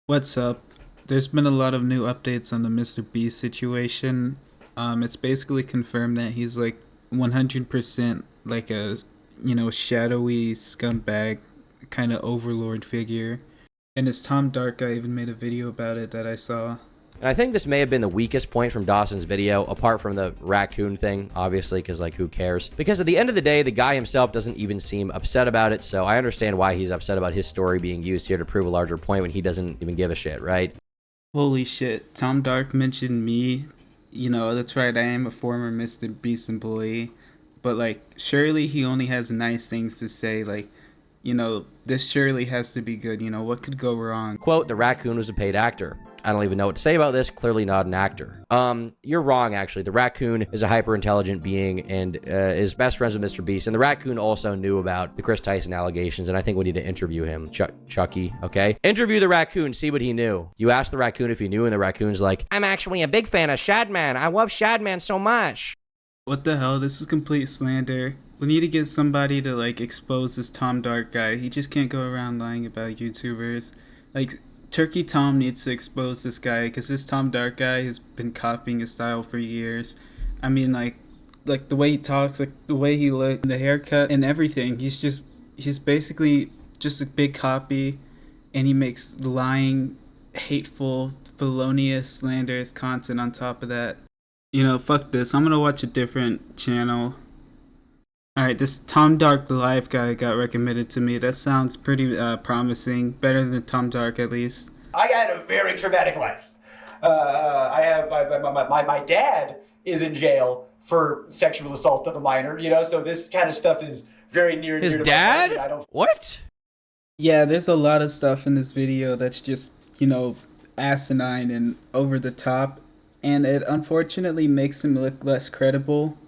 What's up? There's been a lot of new updates on the Mr. Beast situation. It's basically confirmed that he's like 100% like a, shadowy scumbag kind of overlord figure. And his Tom Dark guy even made a video about it that I saw. And I think this may have been the weakest point from Dawson's video, apart from the raccoon thing, obviously, because, like, who cares? Because at the end of the day, the guy himself doesn't even seem upset about it, so I understand why he's upset about his story being used here to prove a larger point when he doesn't even give a shit, right? Holy shit, Tom Dark mentioned me. That's right, I am a former Mr. Beast employee. But, like, surely he only has nice things to say, like, this surely has to be good. What could go wrong? Quote, the raccoon was a paid actor. I don't even know what to say about this. Clearly not an actor. You're wrong, actually. The raccoon is a hyper-intelligent being and is best friends with Mr. Beast. And the raccoon also knew about the Chris Tyson allegations, and I think we need to interview him. Chucky, okay? Interview the raccoon, see what he knew. You ask the raccoon if he knew, and the raccoon's like, I'm actually a big fan of Shadman. I love Shadman so much. What the hell? This is complete slander. We need to get somebody to, like, expose this Tom Dark guy. He just can't go around lying about YouTubers. Like, Turkey Tom needs to expose this guy, because this Tom Dark guy has been copying his style for years. I mean, like the way he talks, like the way he looks, the haircut and everything. He's basically just a big copy, and he makes lying, hateful, felonious, slanderous content on top of that. Fuck this. I'm gonna watch a different channel. Alright, this Tom Dark the Live guy got recommended to me. That sounds pretty promising. Better than Tom Dark, at least. I had a very traumatic life. I have my dad is in jail for sexual assault of a minor, so this kind of stuff is very near and dear His to dad? my heart. What? Yeah, there's a lot of stuff in this video that's just, asinine and over the top. And it unfortunately makes him look less credible.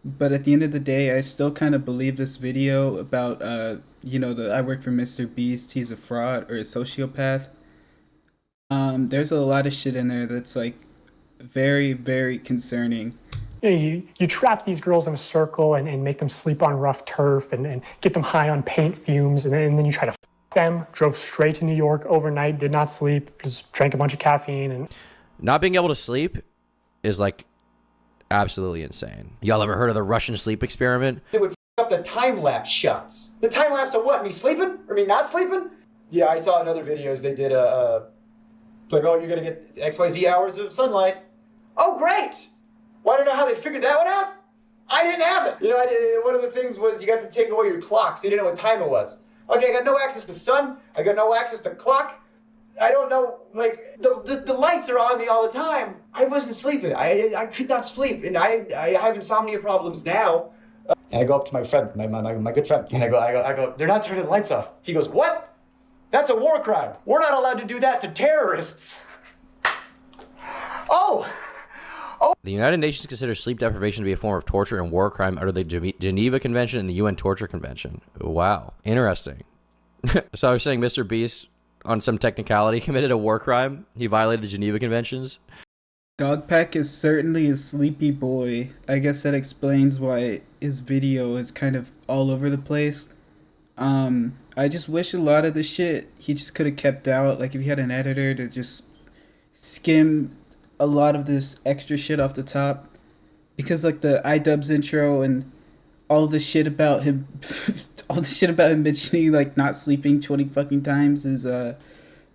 But at the end of the day, I still kind of believe this video about, I work for Mr. Beast, he's a fraud or a sociopath. There's a lot of shit in there that's, like, very, very concerning. You trap these girls in a circle and make them sleep on rough turf and get them high on paint fumes, and then you try to f them, drove straight to New York overnight, did not sleep, just drank a bunch of caffeine. And Not being able to sleep is, like, absolutely insane. Y'all ever heard of the Russian sleep experiment? They would f up the time-lapse shots. The time-lapse of what? Me sleeping? Or me not sleeping? Yeah, I saw in other videos they did like, oh, you're gonna get XYZ hours of sunlight. Oh, great! Well, I don't know how they figured that one out. I didn't have it. One of the things was you got to take away your clock, so you didn't know what time it was. Okay, I got no access to sun. I got no access to clock. I don't know, like, the lights are on me all the time. I wasn't sleeping. I could not sleep, and I have insomnia problems now. And I go up to my friend, my good friend, and I go, they're not turning the lights off. He goes, what? That's a war crime. We're not allowed to do that to terrorists. Oh! The United Nations considers sleep deprivation to be a form of torture and war crime under the Geneva Convention and the UN Torture Convention. Wow. Interesting. So I was saying Mr. Beast, on some technicality, committed a war crime. He violated the Geneva Conventions. Dogpack is certainly a sleepy boy. I guess that explains why his video is kind of all over the place. I just wish a lot of the shit he just could have kept out. Like, if he had an editor to just skim a lot of this extra shit off the top. Because, like, the iDubbbz intro and all the shit about him all the shit about him mentioning, like, not sleeping 20 fucking times is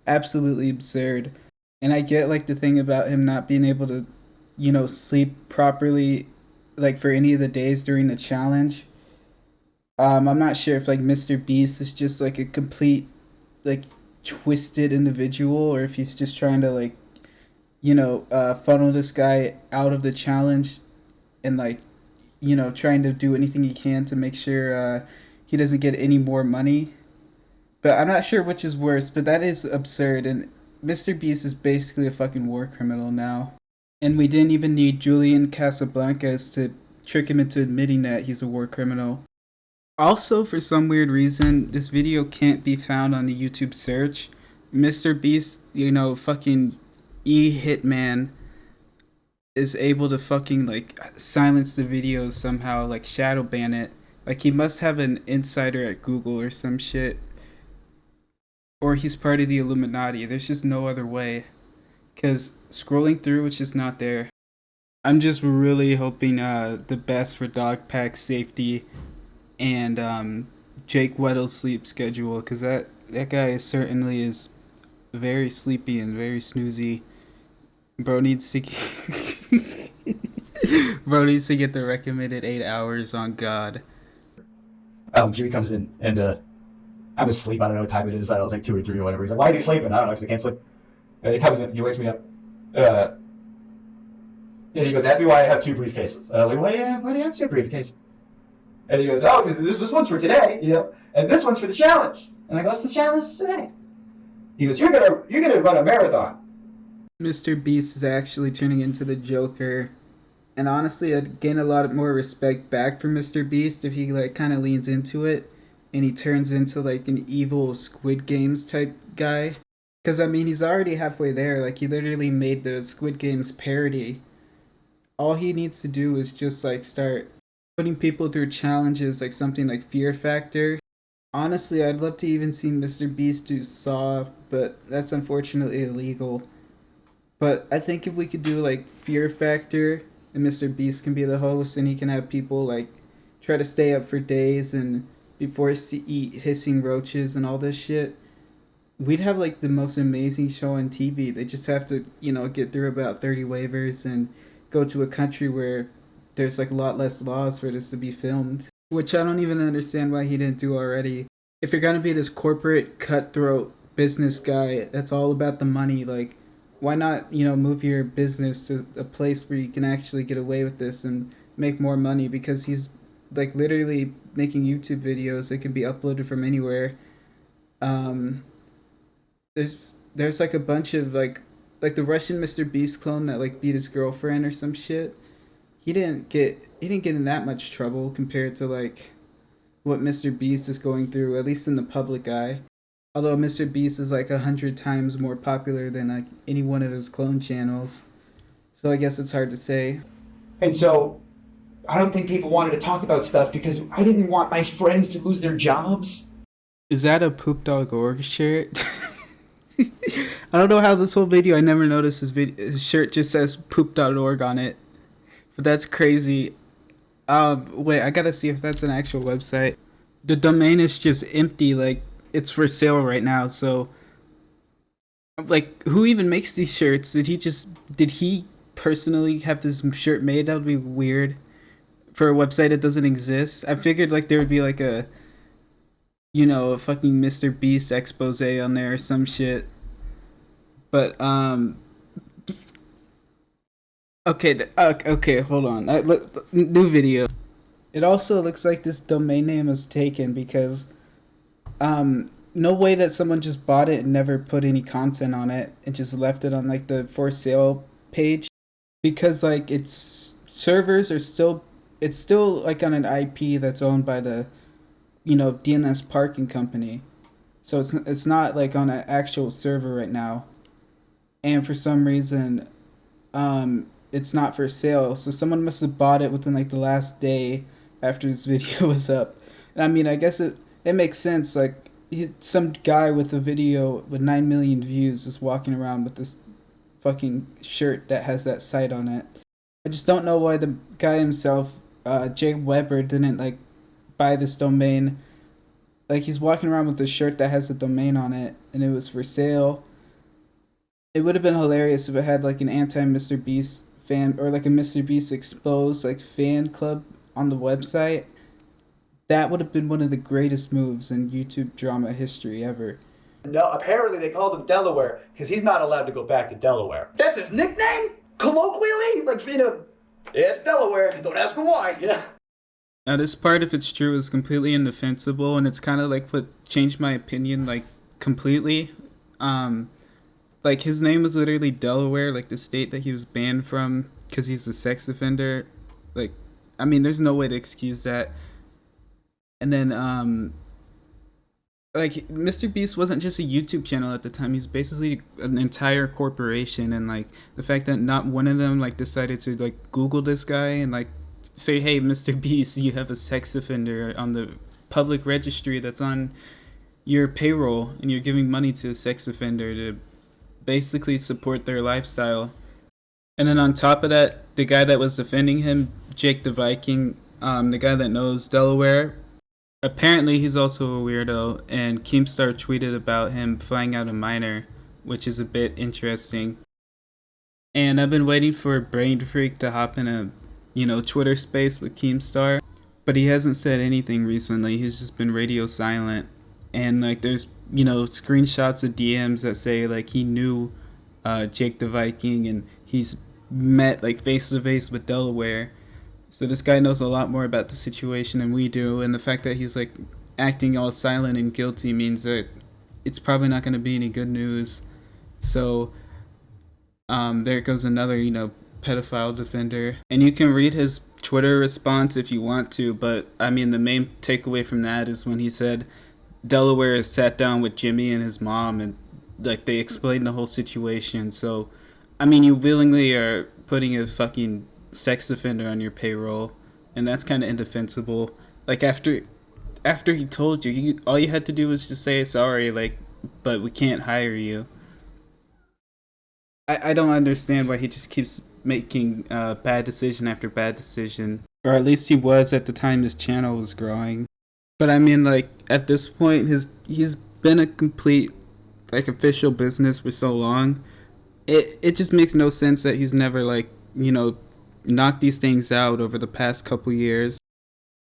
absolutely absurd. And I get, like, the thing about him not being able to, sleep properly, like, for any of the days during the challenge. I'm not sure if, like, Mr. Beast is just, like, a complete, like, twisted individual, or if he's just trying to, like, funnel this guy out of the challenge and, like, trying to do anything he can to make sure he doesn't get any more money. But I'm not sure which is worse, but that is absurd, and Mr. Beast is basically a fucking war criminal now. And we didn't even need Julian Casablancas to trick him into admitting that he's a war criminal. Also, for some weird reason, this video can't be found on the YouTube search. Mr. Beast, fucking E-Hitman is able to fucking, like, silence the video somehow, like, shadow ban it. Like, he must have an insider at Google or some shit. or he's part of the Illuminati. There's just no other way. Because scrolling through, it's just not there. I'm just really hoping the best for Dogpack's safety and Jake Weddle's sleep schedule, because that guy certainly is very sleepy and very snoozy. Bro needs to bro needs to get the recommended 8 hours on God. Jimmy comes in and I'm asleep. I don't know what time it is. I was like 2 or 3 or whatever. He's like, "Why is he sleeping?" I don't know, because I can't sleep. And he comes in, he wakes me up. And he goes, "Ask me why I have 2 briefcases." And I'm like, why do you have 2 briefcases? And he goes, "Oh, because this one's for today, and this one's for the challenge." And I go, "What's the challenge today?" He goes, you're gonna run a marathon." Mr. Beast is actually turning into the Joker. And honestly, I'd gain a lot more respect back for Mr. Beast if he like kind of leans into it and he turns into like an evil Squid Games type guy. Because I mean, he's already halfway there. Like, he literally made the Squid Games parody. All he needs to do is just like start putting people through challenges, like something like Fear Factor. Honestly, I'd love to even see Mr. Beast do Saw, but that's unfortunately illegal. But I think if we could do like Fear Factor and Mr. Beast can be the host and he can have people like try to stay up for days and be forced to eat hissing roaches and all this shit, we'd have like the most amazing show on TV. They just have to, get through about 30 waivers and go to a country where there's like a lot less laws for this to be filmed, which I don't even understand why he didn't do already. If you're gonna be this corporate cutthroat business guy that's all about the money, like, why not, move your business to a place where you can actually get away with this and make more money? Because he's like literally making YouTube videos that can be uploaded from anywhere. There's like a bunch of like the Russian Mr. Beast clone that like beat his girlfriend or some shit. He didn't get in that much trouble compared to like what Mr. Beast is going through, at least in the public eye. Although Mr. Beast is like 100 times more popular than like any one of his clone channels. So I guess it's hard to say. And so I don't think people wanted to talk about stuff because I didn't want my friends to lose their jobs. Is that a Poop.org shirt? I don't know how this whole video, I never noticed his shirt just says Poop.org on it. But that's crazy. Wait, I gotta see if that's an actual website. The domain is just empty, like, it's for sale right now, so... Like, who even makes these shirts? Did he personally have this shirt made? That would be weird. For a website that doesn't exist. I figured, like, there would be, like, a fucking Mr. Beast expose on there or some shit. But, Okay, hold on. New video. It also looks like this domain name is taken because, no way that someone just bought it and never put any content on it and just left it on, like, the for sale page. Because, like, its servers are still, it's still, like, on an IP that's owned by the, DNS parking company. So it's not, like, on an actual server right now. And for some reason, it's not for sale. So someone must have bought it within like the last day after this video was up. And I mean, I guess it makes sense. Like, some guy with a video with 9 million views is walking around with this fucking shirt that has that site on it. I just don't know why the guy himself, Jay Weber, didn't like buy this domain. Like, he's walking around with this shirt that has a domain on it and it was for sale. It would have been hilarious if it had like an anti-Mr. Beast fan or like a Mr. Beast exposed like fan club on the website. That would have been one of the greatest moves in YouTube drama history ever. No, apparently they called him Delaware because he's not allowed to go back to Delaware. That's his nickname? Colloquially? Like, yeah, it's Delaware. Don't ask him why, Now this part, if it's true, is completely indefensible, and it's kind of like what changed my opinion like completely. Like, his name was literally Delaware, like the state that he was banned from because he's a sex offender. Like, I mean, there's no way to excuse that. And then, like, Mr. Beast wasn't just a YouTube channel at the time. He's basically an entire corporation. And, like, the fact that not one of them, like, decided to, like, Google this guy and, like, say, hey, Mr. Beast, you have a sex offender on the public registry that's on your payroll and you're giving money to a sex offender to basically support their lifestyle. And then on top of that, the guy that was defending him, Jake the Viking, the guy that knows Delaware, apparently he's also a weirdo, and Keemstar tweeted about him flying out a minor, which is a bit interesting. And I've been waiting for Brain Freak to hop in a, Twitter space with Keemstar, but he hasn't said anything recently. He's just been radio silent. And like there's, screenshots of DMs that say like he knew Jake the Viking and he's met like face to face with Delaware. So this guy knows a lot more about the situation than we do, and the fact that he's like acting all silent and guilty means that it's probably not going to be any good news. So there goes another, pedophile defender. And you can read his Twitter response if you want to, but I mean the main takeaway from that is when he said Delaware sat down with Jimmy and his mom and like they explained the whole situation. So I mean you willingly are putting a fucking sex offender on your payroll, and that's kind of indefensible. Like after he told you, all you had to do was just say sorry, like, but we can't hire you. I don't understand why he just keeps making bad decision after bad decision, or at least he was at the time his channel was growing. But I mean, like at this point, he's been a complete like official business for so long. It just makes no sense that he's never like knocked these things out over the past couple years.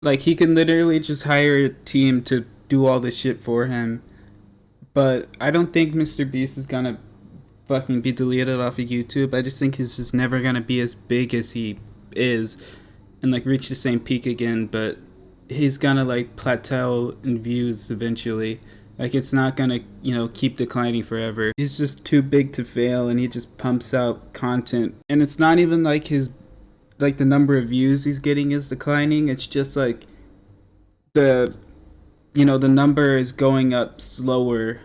Like he can literally just hire a team to do all this shit for him. But I don't think Mr. Beast is gonna fucking be deleted off of YouTube. I just think he's just never gonna be as big as he is and like reach the same peak again. But he's gonna like plateau in views eventually. Like it's not gonna, keep declining forever. He's just too big to fail, and he just pumps out content. And it's not even like the number of views he's getting is declining. It's just like the number is going up slower.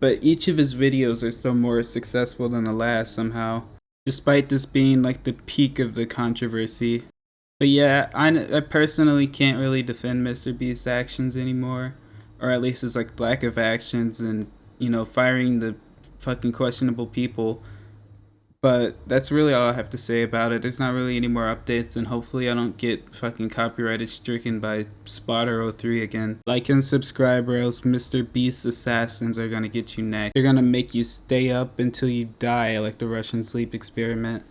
But each of his videos are still more successful than the last somehow, despite this being like the peak of the controversy. But yeah, I personally can't really defend Mr. Beast's actions anymore, or at least his like lack of actions and firing the fucking questionable people. But that's really all I have to say about it. There's not really any more updates, and hopefully I don't get fucking copyrighted stricken by Spotter03 again. Like and subscribe, or else Mr. Beast's assassins are gonna get you next. They're gonna make you stay up until you die like the Russian sleep experiment.